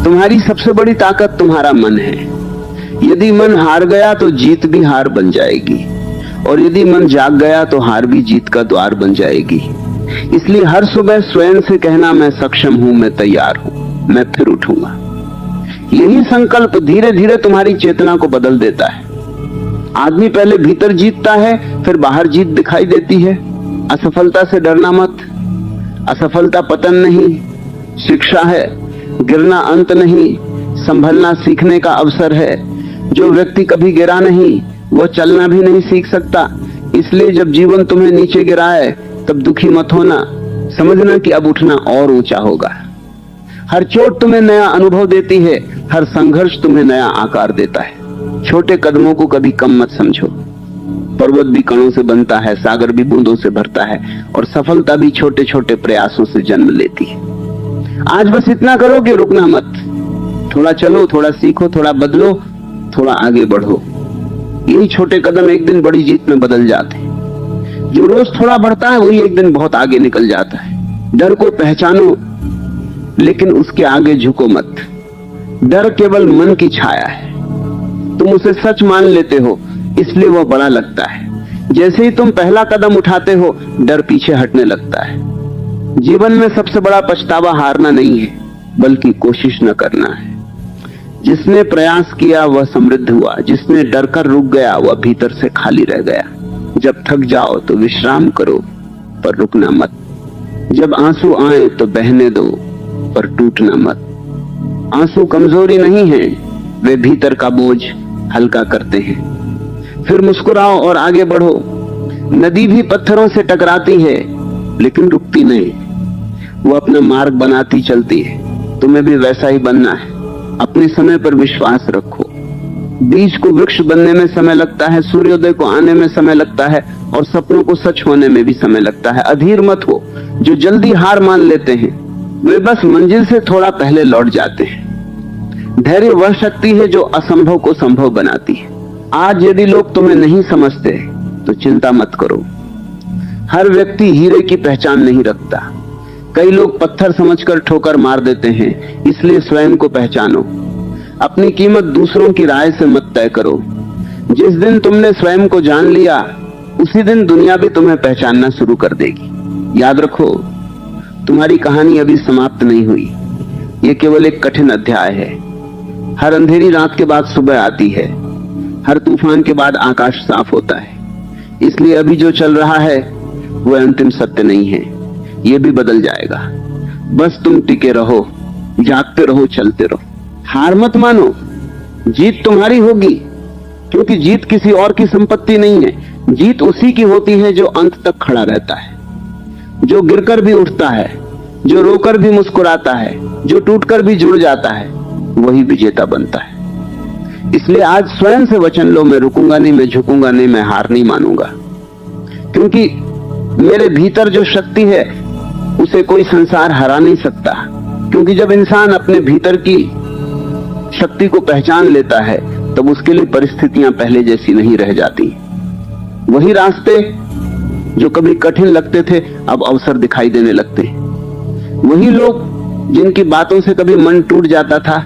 तुम्हारी सबसे बड़ी ताकत तुम्हारा मन है। यदि मन हार गया तो जीत भी हार बन जाएगी, और यदि मन जाग गया तो हार भी जीत का द्वार बन जाएगी। इसलिए हर सुबह स्वयं से कहना, मैं सक्षम हूं, मैं तैयार हूं, मैं फिर उठूंगा। यही संकल्प धीरे धीरे तुम्हारी चेतना को बदल देता है। आदमी पहले भीतर जीतता है, फिर बाहर जीत दिखाई देती है। असफलता से डरना मत। असफलता पतन नहीं, शिक्षा है। गिरना अंत नहीं, संभलना सीखने का अवसर है। जो व्यक्ति कभी गिरा नहीं, वो चलना भी नहीं सीख सकता। इसलिए जब जीवन तुम्हें नीचे गिराए तब दुखी मत होना, समझना कि अब उठना और ऊंचा होगा। हर चोट तुम्हें नया अनुभव देती है, हर संघर्ष तुम्हें नया आकार देता है। छोटे कदमों को कभी कम मत समझो। पर्वत भी कणों से बनता है, सागर भी बूंदों से भरता है, और सफलता भी छोटे छोटे प्रयासों से जन्म लेती है। आज बस इतना करो कि रुकना मत। थोड़ा चलो, थोड़ा सीखो, थोड़ा बदलो, थोड़ा आगे बढ़ो। यही छोटे कदम एक दिन बड़ी जीत में बदल जाते हैं। जो रोज थोड़ा बढ़ता है वही एक दिन बहुत आगे निकल जाता है। डर को पहचानो, लेकिन उसके आगे झुको मत। डर केवल मन की छाया है। तुम उसे सच मान लेते हो, इसलिए वह बड़ा लगता है। जैसे ही तुम पहला कदम उठाते हो, डर पीछे हटने लगता है। जीवन में सबसे बड़ा पछतावा हारना नहीं है, बल्कि कोशिश न करना है। जिसने प्रयास किया वह समृद्ध हुआ, जिसने डर कर रुक गया वह भीतर से खाली रह गया। जब थक जाओ तो विश्राम करो, पर रुकना मत। जब आंसू आए तो बहने दो, पर टूटना मत। आंसू कमजोरी नहीं है, वे भीतर का बोझ हल्का करते हैं। फिर मुस्कुराओ और आगे बढ़ो। नदी भी पत्थरों से टकराती है, लेकिन रुकती नहीं। वो अपना मार्ग बनाती चलती है। तुम्हें भी वैसा ही बनना है। अपने समय पर विश्वास रखो। बीज को वृक्ष बनने में समय लगता है, सूर्योदय को आने में समय लगता है, और सपनों को सच होने में भी समय लगता है। अधीर मत हो। जो जल्दी हार मान लेते हैं वे बस मंजिल से थोड़ा पहले लौट जाते हैं। धैर्य वह शक्ति है जो असंभव को संभव बनाती है। आज यदि लोग तुम्हें नहीं समझते तो चिंता मत करो। हर व्यक्ति हीरे की पहचान नहीं रखता। कई लोग पत्थर समझकर ठोकर मार देते हैं। इसलिए स्वयं को पहचानो। अपनी कीमत दूसरों की राय से मत तय करो। जिस दिन तुमने स्वयं को जान लिया, उसी दिन दुनिया भी तुम्हें पहचानना शुरू कर देगी। याद रखो, तुम्हारी कहानी अभी समाप्त नहीं हुई। ये केवल एक कठिन अध्याय है। हर अंधेरी रात के बाद सुबह आती है। हर तूफान के बाद आकाश साफ होता है। इसलिए अभी जो चल रहा है वह अंतिम सत्य नहीं है। ये भी बदल जाएगा। बस तुम टिके रहो, जागते रहो, चलते रहो। हार मत मानो। जीत तुम्हारी होगी, क्योंकि जीत किसी और की संपत्ति नहीं है। जीत उसी की होती है जो अंत तक खड़ा रहता है, जो गिरकर भी उठता है, जो रोकर भी मुस्कुराता है, जो टूटकर भी जुड़ जाता है, वही विजेता बनता है। इसलिए आज स्वयं से वचन लो, मैं रुकूंगा नहीं, मैं झुकूंगा नहीं, मैं हार नहीं मानूंगा। क्योंकि मेरे भीतर जो शक्ति है उसे कोई संसार हरा नहीं सकता। क्योंकि जब इंसान अपने भीतर की शक्ति को पहचान लेता है तब उसके लिए परिस्थितियां पहले जैसी नहीं रह जाती। वही रास्ते जो कभी कठिन लगते थे अब अवसर दिखाई देने लगते। वही लोग जिनकी बातों से कभी मन टूट जाता था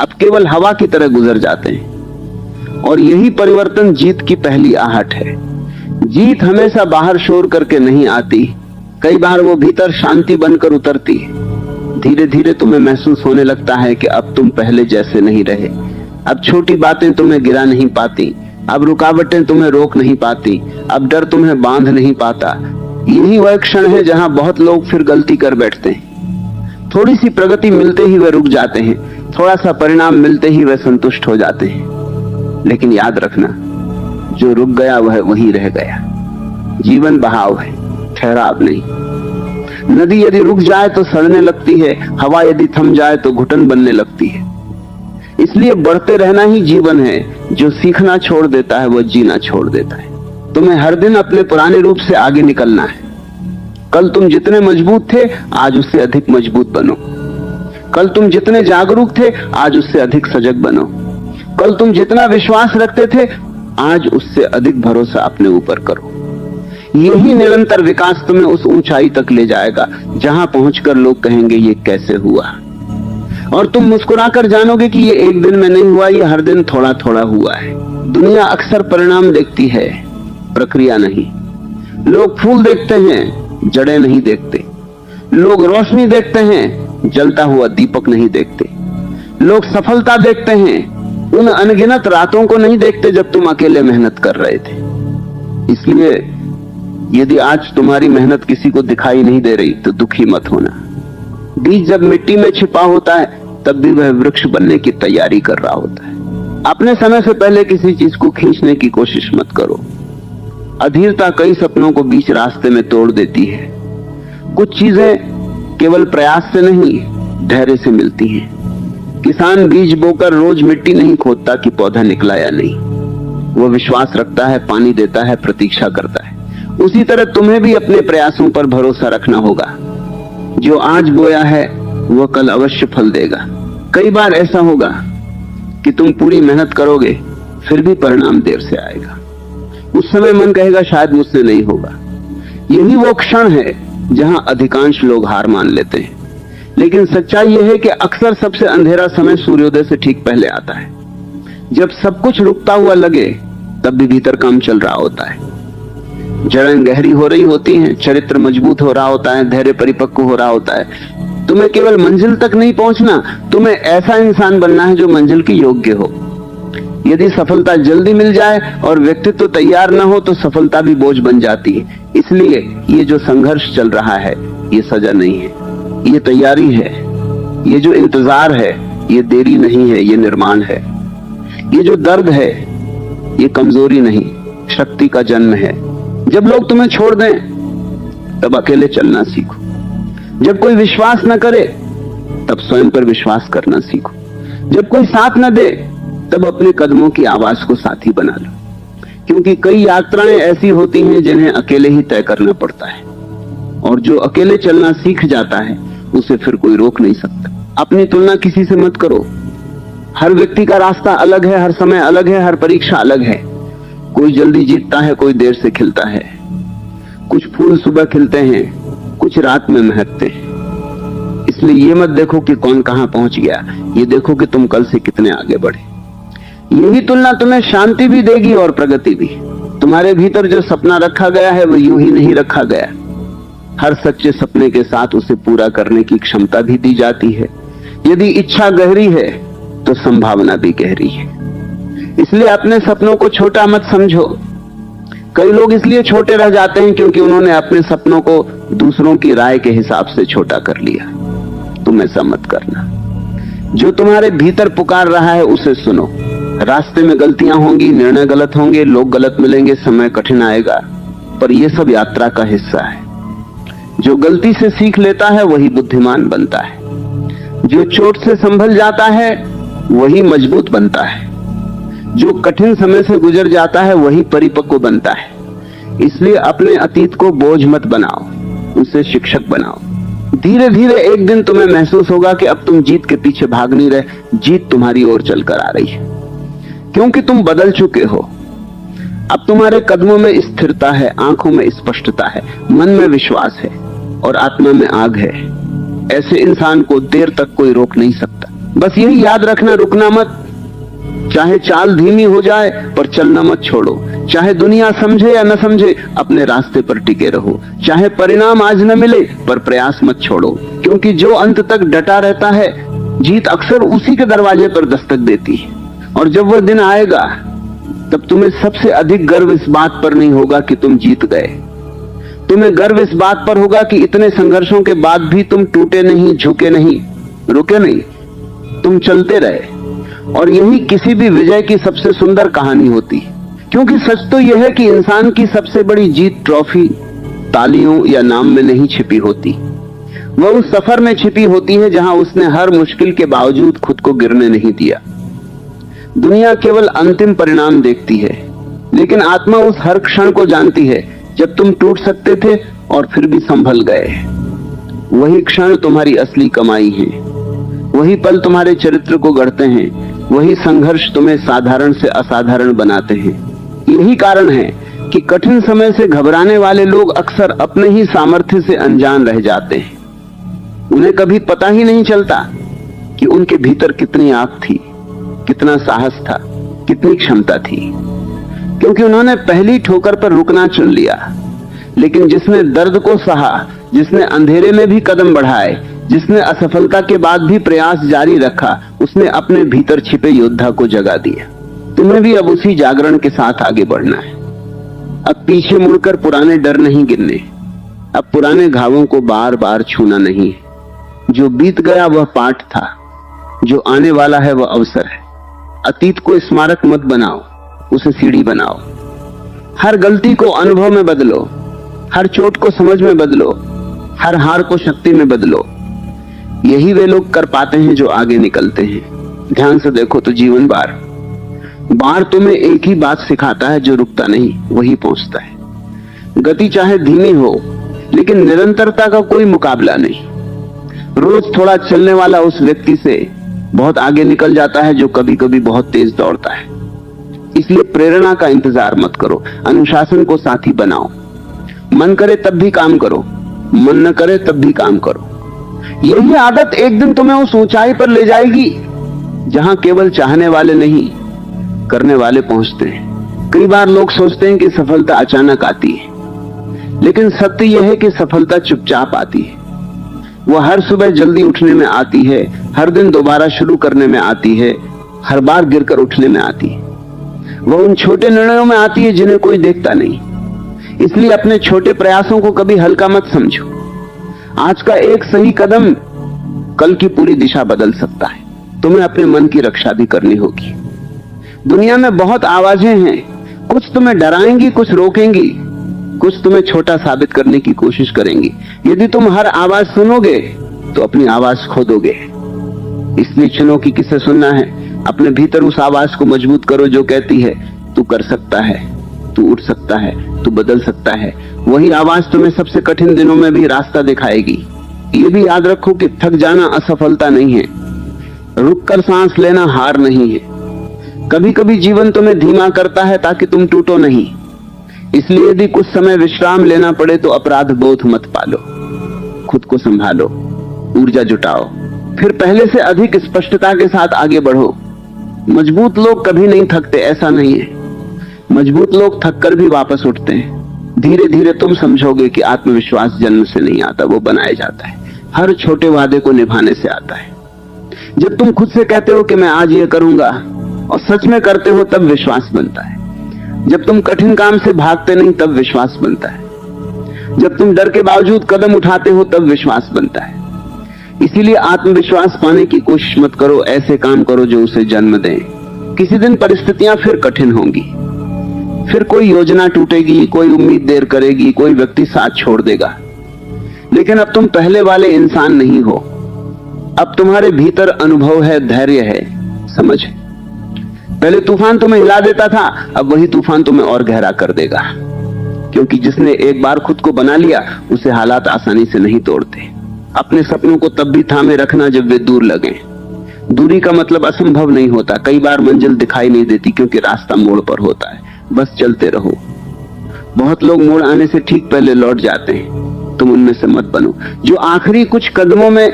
अब केवल हवा की तरह गुजर जाते हैं। और यही परिवर्तन जीत की पहली आहट है। जीत हमेशा बाहर शोर करके नहीं आती, कई बार वो भीतर शांति बनकर उतरती है। धीरे धीरे तुम्हें महसूस होने लगता है कि अब तुम पहले जैसे नहीं रहे। अब छोटी बातें तुम्हें गिरा नहीं पाती, अब रुकावटें तुम्हें रोक नहीं पाती, अब डर तुम्हें बांध नहीं पाता। यही वह क्षण है जहां बहुत लोग फिर गलती कर बैठते हैं। थोड़ी सी प्रगति मिलते ही वे रुक जाते हैं, थोड़ा सा परिणाम मिलते ही वे संतुष्ट हो जाते हैं। लेकिन याद रखना, जो रुक गया वह वही रह गया। जीवन बहाव है, ठहराव नहीं। नदी यदि रुक जाए तो सड़ने लगती है, हवा यदि थम जाए तो घुटन बनने लगती है। इसलिए बढ़ते रहना ही जीवन है। जो सीखना छोड़ देता है वह जीना छोड़ देता है। तुम्हें हर दिन अपने पुराने रूप से आगे निकलना है। कल तुम जितने मजबूत थे आज उससे अधिक मजबूत बनो। कल तुम जितने जागरूक थे आज उससे अधिक सजग बनो। कल तुम जितना विश्वास रखते थे आज उससे अधिक भरोसा अपने ऊपर करो। यही निरंतर विकास तुम्हें उस ऊंचाई तक ले जाएगा जहां पहुंचकर लोग कहेंगे ये कैसे हुआ। और तुम मुस्कुराकर जानोगे कि ये एक दिन में नहीं हुआ, ये हर दिन थोड़ा थोड़ा हुआ है। दुनिया अक्सर परिणाम देखती है, प्रक्रिया नहीं। लोग फूल देखते हैं, जड़ें नहीं देखते। लोग रोशनी देखते हैं, जलता हुआ दीपक नहीं देखते। लोग सफलता देखते हैं, उन अनगिनत रातों को नहीं देखते जब तुम अकेले मेहनत कर रहे थे। इसलिए यदि आज तुम्हारी मेहनत किसी को दिखाई नहीं दे रही तो दुखी मत होना। बीज जब मिट्टी में छिपा होता है तब भी वह वृक्ष बनने की तैयारी कर रहा होता है। अपने समय से पहले किसी चीज को खींचने की कोशिश मत करो। अधीरता कई सपनों को बीच रास्ते में तोड़ देती है। कुछ चीजें केवल प्रयास से नहीं, धैर्य से मिलती हैं। किसान बीज बोकर रोज मिट्टी नहीं खोदता कि पौधा निकला या नहीं। वह विश्वास रखता है, पानी देता है, प्रतीक्षा करता है। उसी तरह तुम्हें भी अपने प्रयासों पर भरोसा रखना होगा। जो आज बोया है वह कल अवश्य फल देगा। कई बार ऐसा होगा कि तुम पूरी मेहनत करोगे फिर भी परिणाम देर से आएगा। उस समय मन कहेगा शायद मुझसे नहीं होगा। यही वो क्षण है जहां अधिकांश लोग हार मान लेते हैं। लेकिन सच्चाई यह है कि अक्सर सबसे अंधेरा समय सूर्योदय से ठीक पहले आता है। जब सब कुछ रुकता हुआ लगे तब भी भीतर काम चल रहा होता है। जड़ें गहरी हो रही होती हैं, चरित्र मजबूत हो रहा होता है, धैर्य परिपक्व हो रहा होता है। तुम्हें केवल मंजिल तक नहीं पहुंचना, तुम्हें ऐसा इंसान बनना है जो मंजिल के योग्य हो। यदि सफलता जल्दी मिल जाए और व्यक्तित्व तो तैयार न हो तो सफलता भी बोझ बन जाती है। इसलिए ये जो संघर्ष चल रहा है ये सजा नहीं है, ये तैयारी है। ये जो इंतजार है ये देरी नहीं है, ये निर्माण है। ये जो दर्द है ये कमजोरी नहीं, शक्ति का जन्म है। जब लोग तुम्हें छोड़ दें तब अकेले चलना सीखो। जब कोई विश्वास न करे तब स्वयं पर विश्वास करना सीखो। जब कोई साथ न दे तब अपने कदमों की आवाज को साथी बना लो। क्योंकि कई यात्राएं ऐसी होती हैं जिन्हें अकेले ही तय करना पड़ता है, और जो अकेले चलना सीख जाता है उसे फिर कोई रोक नहीं सकता। अपनी तुलना किसी से मत करो। हर व्यक्ति का रास्ता अलग है, हर समय अलग है, हर परीक्षा अलग है। कोई जल्दी जीतता है, कोई देर से खिलता है। कुछ फूल सुबह खिलते हैं, कुछ रात में महकते हैं। इसलिए ये मत देखो कि कौन कहां पहुंच गया, ये देखो कि तुम कल से कितने आगे बढ़े। यही तुलना तुम्हें शांति भी देगी और प्रगति भी। तुम्हारे भीतर जो सपना रखा गया है वो यूं ही नहीं रखा गया। हर सच्चे सपने के साथ उसे पूरा करने की क्षमता भी दी जाती है। यदि इच्छा गहरी है तो संभावना भी गहरी है। इसलिए अपने सपनों को छोटा मत समझो। कई लोग इसलिए छोटे रह जाते हैं क्योंकि उन्होंने अपने सपनों को दूसरों की राय के हिसाब से छोटा कर लिया। तुम ऐसा मत करना। जो तुम्हारे भीतर पुकार रहा है उसे सुनो। रास्ते में गलतियां होंगी, निर्णय गलत होंगे, लोग गलत मिलेंगे, समय कठिन आएगा, पर यह सब यात्रा का हिस्सा है। जो गलती से सीख लेता है वही बुद्धिमान बनता है। जो चोट से संभल जाता है वही मजबूत बनता है। जो कठिन समय से गुजर जाता है वही परिपक्व बनता है। इसलिए अपने अतीत को बोझ मत बनाओ, उसे शिक्षक बनाओ। धीरे धीरे एक दिन तुम्हें महसूस होगा कि अब तुम जीत के पीछे भाग नहीं रहे, जीत तुम्हारी ओर चलकर आ रही है, क्योंकि तुम बदल चुके हो। अब तुम्हारे कदमों में स्थिरता है, आंखों में स्पष्टता है, मन में विश्वास है और आत्मा में आग है। ऐसे इंसान को देर तक कोई रोक नहीं सकता। बस यही याद रखना, रुकना मत। चाहे चाल धीमी हो जाए पर चलना मत छोड़ो। चाहे दुनिया समझे या न समझे, अपने रास्ते पर टिके रहो। चाहे परिणाम आज न मिले पर प्रयास मत छोड़ो, क्योंकि जो अंत तक डटा रहता है जीत अक्सर उसी के दरवाजे पर दस्तक देती है। और जब वह दिन आएगा तब तुम्हें सबसे अधिक गर्व इस बात पर नहीं होगा कि तुम जीत गए। तुम्हें गर्व इस बात पर होगा कि इतने संघर्षों के बाद भी तुम टूटे नहीं, झुके नहीं, रुके नहीं, तुम चलते रहे। और यही किसी भी विजय की सबसे सुंदर कहानी होती है। क्योंकि सच तो यह है कि इंसान की सबसे बड़ी जीत ट्रॉफी, तालियों या नाम में नहीं छिपी होती। वह उस सफर में छिपी होती है जहां उसने हर मुश्किल के बावजूद खुद को गिरने नहीं दिया। दुनिया केवल अंतिम परिणाम देखती है, लेकिन आत्मा उस हर क्षण को जानती है जब तुम टूट सकते थे और फिर भी संभल गए। वही क्षण तुम्हारी असली कमाई है। वही पल तुम्हारे चरित्र को गढ़ते हैं। वही संघर्ष तुम्हें साधारण से असाधारण बनाते हैं। यही कारण है कि कठिन समय से घबराने वाले लोग अक्सर अपने ही सामर्थ्य से अनजान रह जाते हैं। उन्हें कभी पता ही नहीं चलता कि उनके भीतर कितनी आग थी, कितना साहस था, कितनी क्षमता थी, क्योंकि उन्होंने पहली ठोकर पर रुकना चुन लिया। लेकिन जिसने दर्द को सहा, जिसने अंधेरे में भी कदम बढ़ाए, जिसने असफलता के बाद भी प्रयास जारी रखा, उसने अपने भीतर छिपे योद्धा को जगा दिया। तुम्हें भी अब उसी जागरण के साथ आगे बढ़ना है। अब पीछे मुड़कर पुराने डर नहीं गिनने, अब पुराने घावों को बार बार छूना नहीं है। जो बीत गया वह पाठ था, जो आने वाला है वह अवसर है। अतीत को स्मारक मत बनाओ, उसे सीढ़ी बनाओ। हर गलती को अनुभव में बदलो, हर चोट को समझ में बदलो, हर हार को शक्ति में बदलो। यही वे लोग कर पाते हैं जो आगे निकलते हैं। ध्यान से देखो तो जीवन बार तुम्हें एक ही बात सिखाता है, जो रुकता नहीं वही पहुंचता है। गति चाहे धीमी हो, लेकिन निरंतरता का कोई मुकाबला नहीं। रोज थोड़ा चलने वाला उस व्यक्ति से बहुत आगे निकल जाता है जो कभी कभी बहुत तेज दौड़ता है। इसलिए प्रेरणा का इंतजार मत करो, अनुशासन को साथी बनाओ। मन करे तब भी काम करो, मन न करे तब भी काम करो। यही आदत एक दिन तुम्हें उस ऊंचाई पर ले जाएगी जहां केवल चाहने वाले नहीं, करने वाले पहुंचते हैं। कई बार लोग सोचते हैं कि सफलता अचानक आती है, लेकिन सत्य यह है कि सफलता चुपचाप आती है। वह हर सुबह जल्दी उठने में आती है, हर दिन दोबारा शुरू करने में आती है, हर बार गिरकर उठने में आती है। वह उन छोटे निर्णयों में आती है जिन्हें कोई देखता नहीं। इसलिए अपने छोटे प्रयासों को कभी हल्का मत समझो। आज का एक सही कदम कल की पूरी दिशा बदल सकता है। तुम्हें अपने मन की रक्षा भी करनी होगी। दुनिया में बहुत आवाजें हैं, कुछ तुम्हें डराएंगी, कुछ रोकेंगी, कुछ तुम्हें छोटा साबित करने की कोशिश करेंगी। यदि तुम हर आवाज सुनोगे तो अपनी आवाज खो दोगे। इसलिए चुनो कि किसे सुनना है। अपने भीतर उस आवाज को मजबूत करो जो कहती है तू कर सकता है, तू उठ सकता है, तू बदल सकता है। वही आवाज तुम्हें सबसे कठिन दिनों में भी रास्ता दिखाएगी। ये भी याद रखो कि थक जाना असफलता नहीं है, रुककर सांस लेना हार नहीं है। कभी कभी जीवन तुम्हें धीमा करता है ताकि तुम टूटो नहीं। इसलिए यदि कुछ समय विश्राम लेना पड़े तो अपराध बोध मत पालो। खुद को संभालो, ऊर्जा जुटाओ, फिर पहले से अधिक स्पष्टता के साथ आगे बढ़ो। मजबूत लोग कभी नहीं थकते, ऐसा नहीं है। मजबूत लोग थककर भी वापस उठते हैं। धीरे धीरे तुम समझोगे कि आत्मविश्वास जन्म से नहीं आता, वो बनाया जाता है। हर छोटे वादे को निभाने से आता है। जब तुम खुद से कहते हो कि मैं आज ये करूंगा और सच में करते हो, तब विश्वास बनता है। जब तुम कठिन काम से भागते नहीं, तब विश्वास बनता है। जब तुम डर के बावजूद कदम उठाते हो, तब विश्वास बनता है। इसीलिए आत्मविश्वास पाने की कोशिश मत करो, ऐसे काम करो जो उसे जन्म दें। किसी दिन परिस्थितियां फिर कठिन होंगी, फिर कोई योजना टूटेगी, कोई उम्मीद देर करेगी, कोई व्यक्ति साथ छोड़ देगा। लेकिन अब तुम पहले वाले इंसान नहीं हो। अब तुम्हारे भीतर अनुभव है, धैर्य है, समझ है। पहले तूफान तुम्हें हिला देता था, अब वही तूफान तुम्हें और गहरा कर देगा। क्योंकि जिसने एक बार खुद को बना लिया, उसे हालात आसानी से नहीं तोड़ते। अपने सपनों को तब भी थामे रखना जब वे दूर लगे। दूरी का मतलब असंभव नहीं होता। कई बार मंजिल दिखाई नहीं देती क्योंकि रास्ता मोड़ पर होता है। बस चलते रहो। बहुत लोग मोड़ आने से ठीक पहले लौट जाते हैं, तुम उनमें से मत बनो। जो आखिरी कुछ कदमों में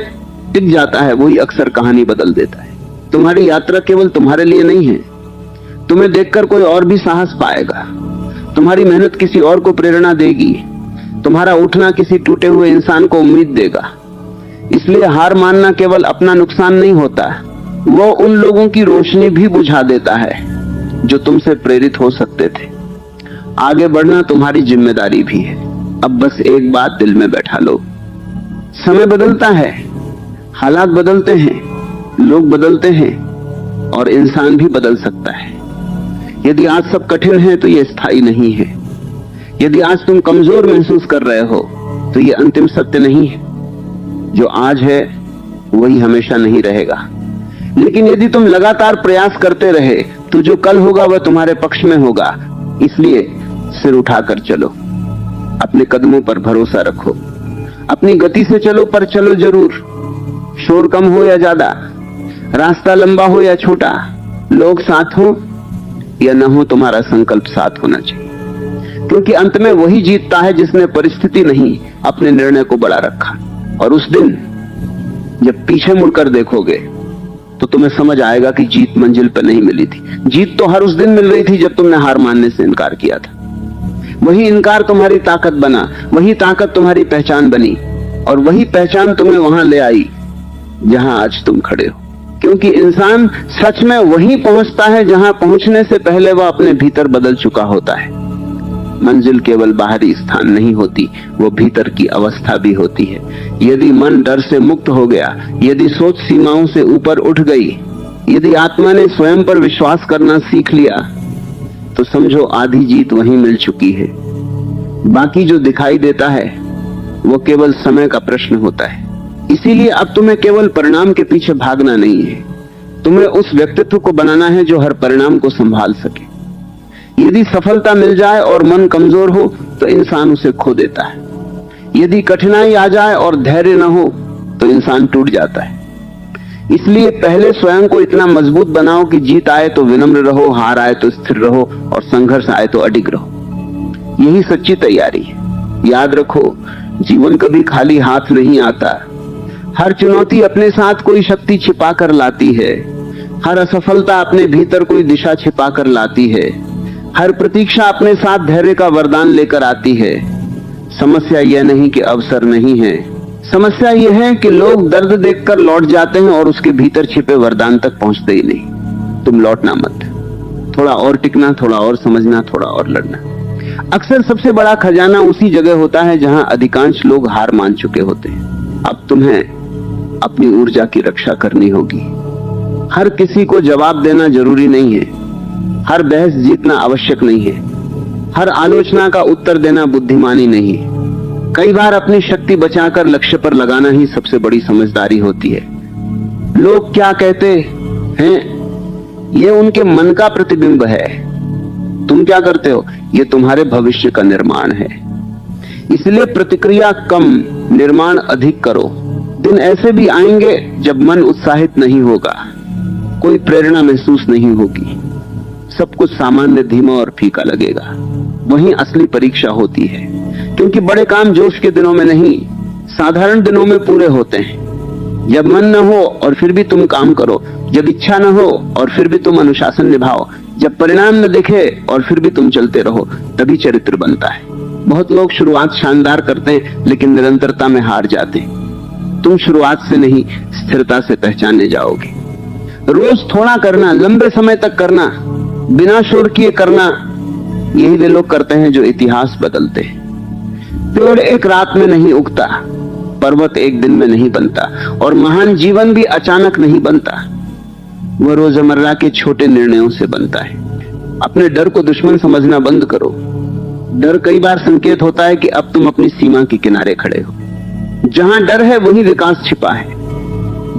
टिक जाता है वही अक्सर कहानी बदल देता है। तुम्हारी यात्रा केवल तुम्हारे लिए नहीं है, तुम्हें देखकर कोई और भी साहस पाएगा। तुम्हारी मेहनत किसी और को प्रेरणा देगी, तुम्हारा उठना किसी टूटे हुए इंसान को उम्मीद देगा। इसलिए हार मानना केवल अपना नुकसान नहीं होता, वो उन लोगों की रोशनी भी बुझा देता है जो तुमसे प्रेरित हो सकते थे। आगे बढ़ना तुम्हारी जिम्मेदारी भी है। अब बस एक बात दिल में बैठा लो, समय बदलता है, हालात बदलते हैं, लोग बदलते हैं और इंसान भी बदल सकता है। यदि आज सब कठिन है तो ये स्थायी नहीं है। यदि आज तुम कमजोर महसूस कर रहे हो तो ये अंतिम सत्य नहीं है। जो आज है वही हमेशा नहीं रहेगा। लेकिन यदि तुम लगातार प्रयास करते रहे तो जो कल होगा वह तुम्हारे पक्ष में होगा। इसलिए सिर उठाकर चलो, अपने कदमों पर भरोसा रखो, अपनी गति से चलो, पर चलो जरूर। शोर कम हो या ज्यादा, रास्ता लंबा हो या छोटा, लोग साथ हो या न हो, तुम्हारा संकल्प साथ होना चाहिए। क्योंकि अंत में वही जीतता है जिसने परिस्थिति नहीं, अपने निर्णय को बड़ा रखा। और उस दिन जब पीछे मुड़कर देखोगे तो तुम्हें समझ आएगा कि जीत मंजिल पर नहीं मिली थी। जीत तो हर उस दिन मिल रही थी जब तुमने हार मानने से इनकार किया था। वही इनकार तुम्हारी ताकत बना, वही ताकत तुम्हारी पहचान बनी, और वही पहचान तुम्हें वहां ले आई जहां आज तुम खड़े हो। क्योंकि इंसान सच में वहीं पहुंचता है जहां पहुंचने से पहले वह अपने भीतर बदल चुका होता है। मंजिल केवल बाहरी स्थान नहीं होती, वो भीतर की अवस्था भी होती है। यदि मन डर से मुक्त हो गया, यदि सोच सीमाओं से ऊपर उठ गई, यदि आत्मा ने स्वयं पर विश्वास करना सीख लिया, तो समझो आधी जीत वहीं मिल चुकी है। बाकी जो दिखाई देता है वो केवल समय का प्रश्न होता है। इसीलिए अब तुम्हें केवल परिणाम के पीछे भागना नहीं है, तुम्हें उस व्यक्तित्व को बनाना है जो हर परिणाम को संभाल सके। यदि सफलता मिल जाए और मन कमजोर हो तो इंसान उसे खो देता है। यदि कठिनाई आ जाए और धैर्य न हो तो इंसान टूट जाता है। इसलिए पहले स्वयं को इतना मजबूत बनाओ कि जीत आए तो विनम्र रहो, हार आए तो स्थिर रहो, और संघर्ष आए तो अडिग रहो। यही सच्ची तैयारी है। याद रखो, जीवन कभी खाली हाथ नहीं आता। हर चुनौती अपने साथ कोई शक्ति छिपा कर लाती है। हर असफलता अपने भीतर कोई दिशा छिपा कर लाती है। हर प्रतीक्षा अपने साथ धैर्य का वरदान लेकर आती है। समस्या यह नहीं कि अवसर नहीं है, समस्या यह है कि लोग दर्द देखकर लौट जाते हैं और उसके भीतर छिपे वरदान तक पहुंचते ही नहीं। तुम लौटना मत, थोड़ा और टिकना, थोड़ा और समझना, थोड़ा और लड़ना। अक्सर सबसे बड़ा खजाना उसी जगह होता है जहां अधिकांश लोग हार मान चुके होते हैं। अब तुम्हें अपनी ऊर्जा की रक्षा करनी होगी। हर किसी को जवाब देना जरूरी नहीं है, हर बहस जीतना आवश्यक नहीं है, हर आलोचना का उत्तर देना बुद्धिमानी नहीं है। कई बार अपनी शक्ति बचाकर लक्ष्य पर लगाना ही सबसे बड़ी समझदारी होती है। लोग क्या कहते हैं, ये उनके मन का प्रतिबिंब है। तुम क्या करते हो, ये तुम्हारे भविष्य का निर्माण है। इसलिए प्रतिक्रिया कम, निर्माण अधिक करो। दिन ऐसे भी आएंगे जब मन उत्साहित नहीं होगा, कोई प्रेरणा महसूस नहीं होगी, सब कुछ सामान्य, धीमा और फीका लगेगा। वहीं असली परीक्षा होती है, क्योंकि बड़े काम जोश के दिनों में नहीं, साधारण दिनों में पूरे होते हैं। जब मन न हो और फिर भी तुम काम करो, जब इच्छा न हो और फिर भी तुम अनुशासन निभाओ, जब परिणाम न दिखे और फिर भी तुम चलते रहो, तभी चरित्र बनता है। बहुत लोग शुरुआत शानदार करते हैं लेकिन निरंतरता में हार जाते हैं। तुम शुरुआत से नहीं, स्थिरता से पहचाने जाओगे। रोज थोड़ा करना, लंबे समय तक करना, बिना शोर किए करना, यही वे लोग करते हैं जो इतिहास बदलते हैं। पेड़ एक रात में नहीं उगता, पर्वत एक दिन में नहीं बनता, और महान जीवन भी अचानक नहीं बनता। वह रोजमर्रा के छोटे निर्णयों से बनता है। अपने डर को दुश्मन समझना बंद करो। डर कई बार संकेत होता है कि अब तुम अपनी सीमा के किनारे खड़े हो। जहां डर है वहीं विकास छिपा है,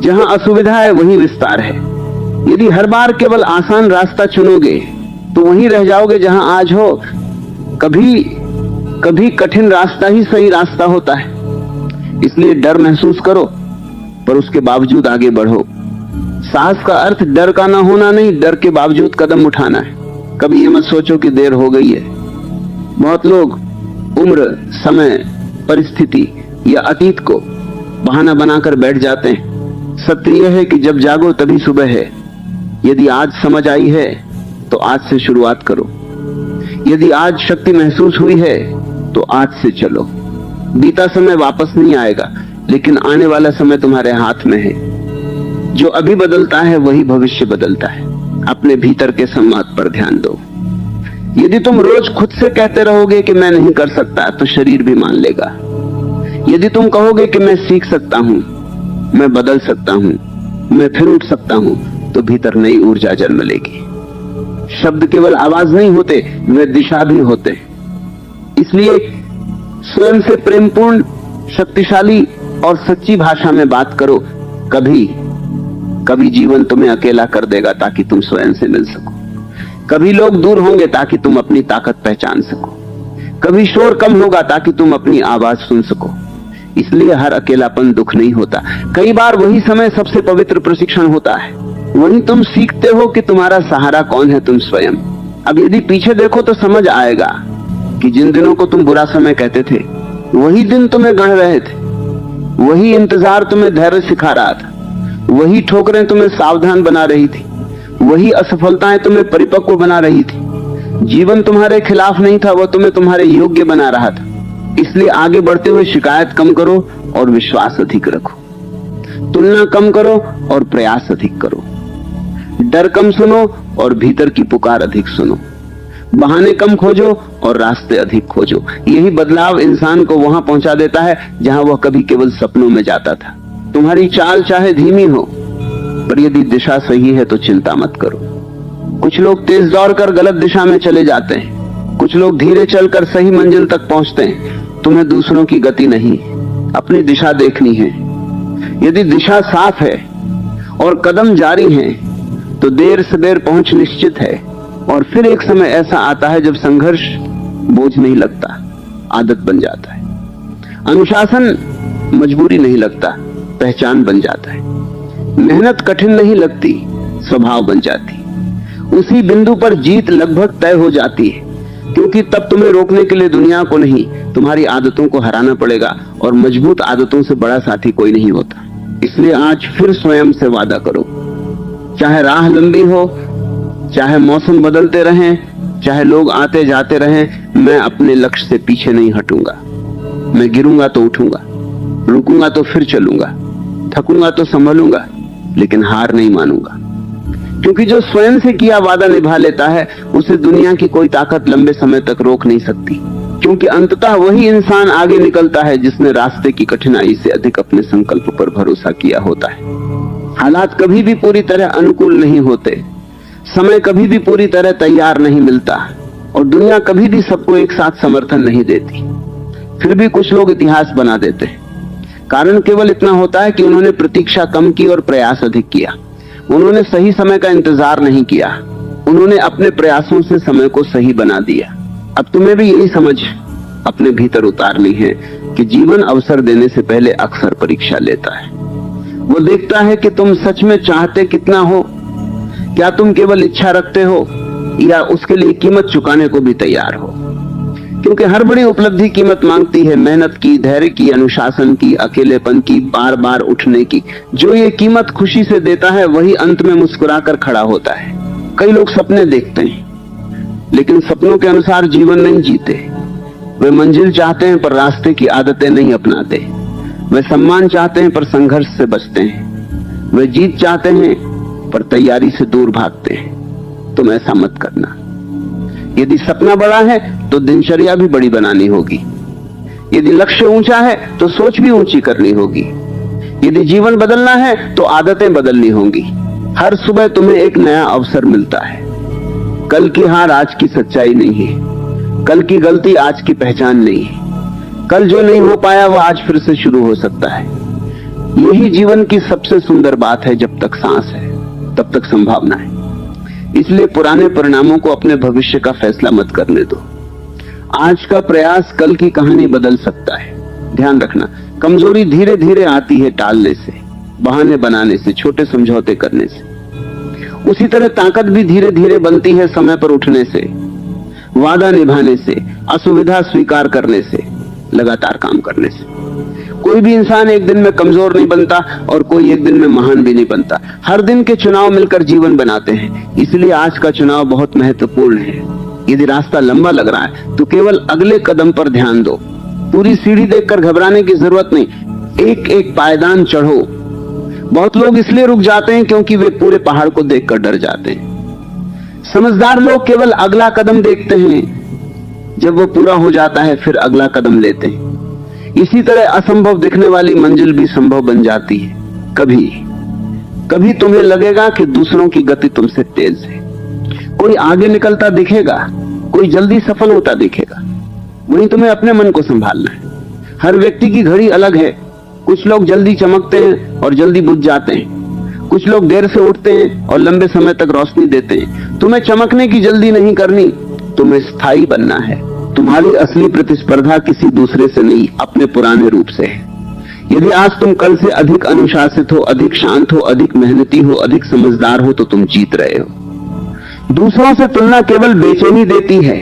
जहां असुविधा है वहीं विस्तार है। यदि हर बार केवल आसान रास्ता चुनोगे तो वहीं रह जाओगे जहां आज हो। कभी कठिन रास्ता ही सही रास्ता होता है। इसलिए डर महसूस करो, पर उसके बावजूद आगे बढ़ो। साहस का अर्थ डर का ना होना नहीं, डर के बावजूद कदम उठाना है। कभी ये मत सोचो कि देर हो गई है। बहुत लोग उम्र, समय, परिस्थिति या अतीत को बहाना बनाकर बैठ जाते हैं। सत्य यह है कि जब जागो तभी सुबह है। यदि आज समझ आई है तो आज से शुरुआत करो। यदि आज शक्ति महसूस हुई है तो आज से चलो। बीता समय वापस नहीं आएगा, लेकिन आने वाला समय तुम्हारे हाथ में है। जो अभी बदलता है वही भविष्य बदलता है। अपने भीतर के संवाद पर ध्यान दो। यदि तुम रोज खुद से कहते रहोगे कि मैं नहीं कर सकता, तो शरीर भी मान लेगा। यदि तुम कहोगे कि मैं सीख सकता हूं, मैं बदल सकता हूं, मैं फिर उठ सकता हूं, तो भीतर नई ऊर्जा जन्म लेगी। शब्द केवल आवाज नहीं होते, वे दिशा भी होते। इसलिए स्वयं से प्रेमपूर्ण, शक्तिशाली और सच्ची भाषा में बात करो। कभी जीवन तुम्हें अकेला कर देगा ताकि तुम स्वयं से मिल सको। कभी लोग दूर होंगे ताकि तुम अपनी ताकत पहचान सको। कभी शोर कम होगा ताकि तुम अपनी आवाज सुन सको। इसलिए हर अकेलापन दुख नहीं होता। कई बार वही समय सबसे पवित्र प्रशिक्षण होता है। वहीं तुम सीखते हो कि तुम्हारा सहारा कौन है, तुम स्वयं। अब यदि पीछे देखो तो समझ आएगा कि जिन दिनों को तुम बुरा समय कहते थे, वही दिन तुम्हें गढ़ रहे थे। वही इंतजार तुम्हें धैर्य सिखा रहा था। वही ठोकरें तुम्हें सावधान बना रही थी, वही असफलताएं तुम्हें परिपक्व बना रही थी। जीवन तुम्हारे खिलाफ नहीं था, वह तुम्हें तुम्हारे योग्य बना रहा था। इसलिए आगे बढ़ते हुए शिकायत कम करो और विश्वास अधिक रखो, तुलना कम करो और प्रयास अधिक करो, डर कम सुनो और भीतर की पुकार अधिक सुनो, बहाने कम खोजो और रास्ते अधिक खोजो। यही बदलाव इंसान को वहां पहुंचा देता है जहां वह कभी केवल सपनों में जाता था। तुम्हारी चाल चाहे धीमी हो, पर यदि दिशा सही है तो चिंता मत करो। कुछ लोग तेज दौड़कर गलत दिशा में चले जाते हैं, कुछ लोग धीरे चलकर सही मंजिल तक पहुंचते हैं। तुम्हें दूसरों की गति नहीं, अपनी दिशा देखनी है। यदि दिशा साफ है और कदम जारी हैं, तो देर सबेर पहुंच निश्चित है। और फिर एक समय ऐसा आता है जब संघर्ष बोझ नहीं लगता, आदत बन जाता है। अनुशासन मजबूरी नहीं लगता, पहचान बन जाता है। मेहनत कठिन नहीं लगती, स्वभाव बन जाती। उसी बिंदु पर जीत लगभग तय हो जाती है, क्योंकि तब तुम्हें रोकने के लिए दुनिया को नहीं, तुम्हारी आदतों को हराना पड़ेगा। और मजबूत आदतों से बड़ा साथी कोई नहीं होता। इसलिए आज फिर स्वयं से वादा करो, चाहे राह लंबी हो, चाहे मौसम बदलते रहें, चाहे लोग आते जाते रहें, मैं अपने लक्ष्य से पीछे नहीं हटूंगा। मैं गिरूंगा तो उठूंगा, रुकूंगा तो फिर चलूंगा, थकूंगा तो संभलूंगा, लेकिन हार नहीं मानूंगा। क्योंकि जो स्वयं से किया वादा निभा लेता है, उसे दुनिया की कोई ताकत लंबे समय तक रोक नहीं सकती। क्योंकि अंततः वही इंसान आगे निकलता है जिसने रास्ते की कठिनाई से अधिक अपने संकल्प पर भरोसा किया होता है। हालात कभी भी पूरी तरह अनुकूल नहीं होते, समय कभी भी पूरी तरह तैयार नहीं मिलता, और दुनिया कभी भी सबको एक साथ समर्थन नहीं देती। फिर भी कुछ लोग इतिहास बना देते हैं। कारण केवल इतना होता है कि उन्होंने प्रतीक्षा कम की और प्रयास अधिक किया। उन्होंने सही समय का इंतजार नहीं किया, उन्होंने अपने प्रयासों से समय को सही बना दिया। अब तुम्हें भी यही समझ अपने भीतर उतारनी है कि जीवन अवसर देने से पहले अक्सर परीक्षा लेता है। वो देखता है कि तुम सच में चाहते कितना हो, क्या तुम केवल इच्छा रखते हो या उसके लिए कीमत चुकाने को भी तैयार हो। क्योंकि हर बड़ी उपलब्धि कीमत मांगती है, मेहनत की, धैर्य की, अनुशासन की, अकेलेपन की, बार बार उठने की। जो ये कीमत खुशी से देता है, वही अंत में मुस्कुराकर खड़ा होता है। कई लोग सपने देखते हैं, लेकिन सपनों के अनुसार जीवन नहीं जीते। वे मंजिल चाहते हैं पर रास्ते की आदतें नहीं अपनाते। वे सम्मान चाहते हैं पर संघर्ष से बचते हैं। वे जीत चाहते हैं पर तैयारी से दूर भागते हैं। तुम ऐसा मत करना। यदि सपना बड़ा है तो दिनचर्या भी बड़ी बनानी होगी। यदि लक्ष्य ऊंचा है तो सोच भी ऊंची करनी होगी। यदि जीवन बदलना है तो आदतें बदलनी होंगी। हर सुबह तुम्हें एक नया अवसर मिलता है। कल की हार आज की सच्चाई नहीं है, कल की गलती आज की पहचान नहीं है। कल जो नहीं हो पाया वह आज फिर से शुरू हो सकता है। यही जीवन की सबसे सुंदर बात है। जब तक सांस है तब तक संभावना है। इसलिए पुराने परिणामों को अपने भविष्य का फैसला मत करने दो। आज का प्रयास कल की कहानी बदल सकता है। ध्यान रखना, कमजोरी धीरे धीरे आती है टालने से, बहाने बनाने से, छोटे समझौते करने से। उसी तरह ताकत भी धीरे धीरे बनती है समय पर उठने से, वादा निभाने से, असुविधा स्वीकार करने से, लगातार काम करने से। कोई भी इंसान एक दिन में कमजोर नहीं बनता और कोई एक दिन में महान भी नहीं बनता। हर दिन के चुनाव मिलकर जीवन बनाते हैं। इसलिए आज का चुनाव बहुत महत्वपूर्ण है। यदि रास्ता लंबा लग रहा है तो केवल अगले कदम पर ध्यान दो। पूरी सीढ़ी देखकर घबराने की जरूरत नहीं, एक एक पायदान चढ़ो। बहुत लोग इसलिए रुक जाते हैं क्योंकि वे पूरे पहाड़ को देखकर डर जाते हैं। समझदार लोग केवल अगला कदम देखते हैं, जब वो पूरा हो जाता है फिर अगला कदम लेते हैं। इसी तरह असंभव दिखने वाली मंजिल भी संभव बन जाती है। कभी कभी तुम्हें लगेगा कि दूसरों की गति तुमसे तेज है। कोई आगे निकलता दिखेगा, कोई जल्दी सफल होता दिखेगा। वहीं तुम्हें अपने मन को संभालना है। हर व्यक्ति की घड़ी अलग है। कुछ लोग जल्दी चमकते हैं और जल्दी बुझ जाते हैं। कुछ लोग देर से उठते हैं और लंबे समय तक रोशनी देते हैं। तुम्हें चमकने की जल्दी नहीं करनी, तुम्हें स्थायी बनना है। तुम्हारी असली प्रतिस्पर्धा किसी दूसरे से नहीं, अपने पुराने रूप से है। यदि आज तुम कल से अधिक अनुशासित हो, अधिक शांत हो, अधिक मेहनती हो, अधिक समझदार हो, तो तुम जीत रहे हो। दूसरों से तुलना केवल बेचैनी देती है,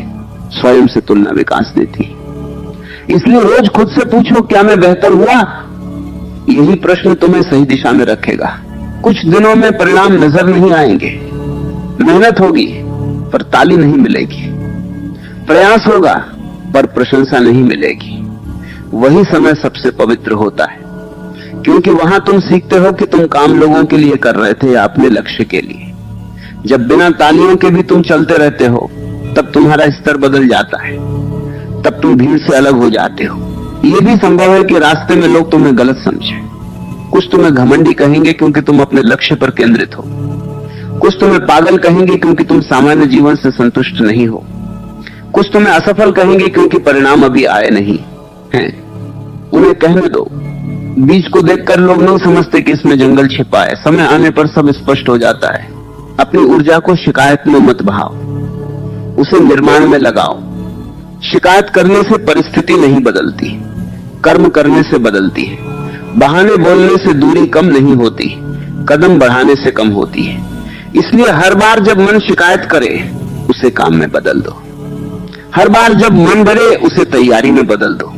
स्वयं से तुलना विकास देती है। इसलिए रोज खुद से पूछो, क्या मैं बेहतर हुआ? यही प्रश्न तुम्हें सही दिशा में रखेगा। कुछ दिनों में परिणाम नजर नहीं आएंगे। मेहनत होगी पर ताली नहीं मिलेगी, प्रयास होगा पर प्रशंसा नहीं मिलेगी। वही समय सबसे पवित्र होता है, क्योंकि वहां तुम सीखते हो कि तुम काम लोगों के लिए कर रहे थे या अपने लक्ष्य के लिए। जब बिना तालियों के भी तुम चलते रहते हो तब तुम्हारा स्तर बदल जाता है, तब तुम भीड़ से अलग हो जाते हो। यह भी संभव है कि रास्ते में लोग तुम्हें गलत समझें। कुछ तुम्हें घमंडी कहेंगे क्योंकि तुम अपने लक्ष्य पर केंद्रित हो, कुछ तुम्हें पागल कहेंगे क्योंकि तुम सामान्य जीवन से संतुष्ट नहीं हो, कुछ तुम्हें असफल कहेंगे क्योंकि परिणाम अभी आए नहीं हैं। उन्हें कहने दो। बीज को देखकर लोग नहीं समझते कि इसमें जंगल छिपा है, समय आने पर सब स्पष्ट हो जाता है। अपनी ऊर्जा को शिकायत में मत बहाओ, उसे निर्माण में लगाओ। शिकायत करने से परिस्थिति नहीं बदलती, कर्म करने से बदलती है। बहाने बोलने से दूरी कम नहीं होती, कदम बढ़ाने से कम होती है। इसलिए हर बार जब मन शिकायत करे उसे काम में बदल दो, हर बार जब मन भरे उसे तैयारी में बदल दो,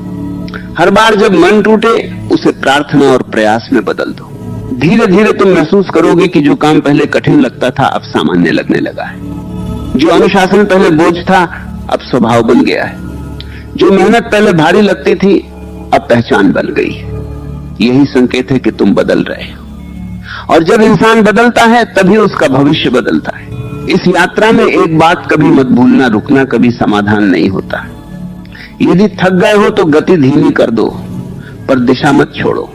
हर बार जब मन टूटे उसे प्रार्थना और प्रयास में बदल दो। धीरे धीरे तुम महसूस करोगे कि जो काम पहले कठिन लगता था अब सामान्य लगने लगा है, जो अनुशासन पहले बोझ था अब स्वभाव बन गया है, जो मेहनत पहले भारी लगती थी अब पहचान बन गई है। यही संकेत है कि तुम बदल रहे हो, और जब इंसान बदलता है तभी उसका भविष्य बदलता है। इस यात्रा में एक बात कभी मत भूलना, रुकना कभी समाधान नहीं होता। यदि थक गए हो तो गति धीमी कर दो, पर दिशा मत छोड़ो।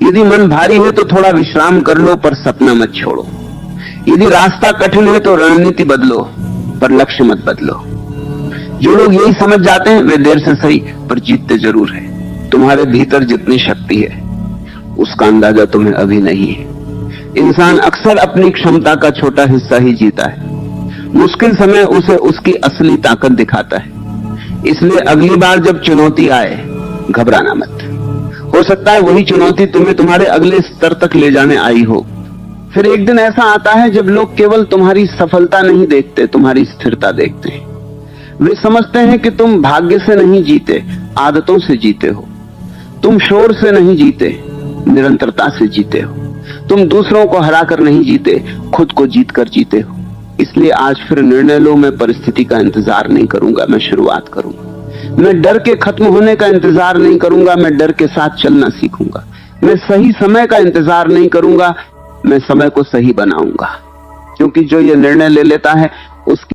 यदि मन भारी है तो थोड़ा विश्राम कर लो, पर सपना मत छोड़ो। यदि रास्ता कठिन है तो रणनीति बदलो, पर लक्ष्य मत बदलो। जो लोग यही समझ जाते हैं वे देर से सही पर जीतते जरूर है। तुम्हारे भीतर जितनी शक्ति है उसका अंदाजा तुम्हें अभी नहीं है। इंसान अक्सर अपनी क्षमता का छोटा हिस्सा ही जीता है। मुश्किल समय उसे उसकी असली ताकत दिखाता है। इसलिए अगली बार जब चुनौती आए घबराना मत। हो सकता है वही चुनौती तुम्हें तुम्हारे अगले स्तर तक ले जाने आई हो। फिर एक दिन ऐसा आता है जब लोग केवल तुम्हारी सफलता नहीं देखते, तुम्हारी स्थिरता देखते हैं। वे समझते हैं कि तुम भाग्य से नहीं जीते, आदतों से जीते हो। तुम शोर से नहीं जीते, निरंतरता से जीते हो। तुम दूसरों को हराकर नहीं जीते, खुद को जीतकर जीते हो। इसलिए आज फिर निर्णय लो, मैं परिस्थिति का इंतजार नहीं करूंगा, मैं शुरुआत करूंगा। मैं डर के खत्म होने का इंतजार नहीं करूंगा, मैं डर के साथ चलना सीखूंगा। मैं सही समय का इंतजार नहीं करूंगा, मैं समय को सही बनाऊंगा। क्योंकि जो ये निर्णय ले लेता है उसकी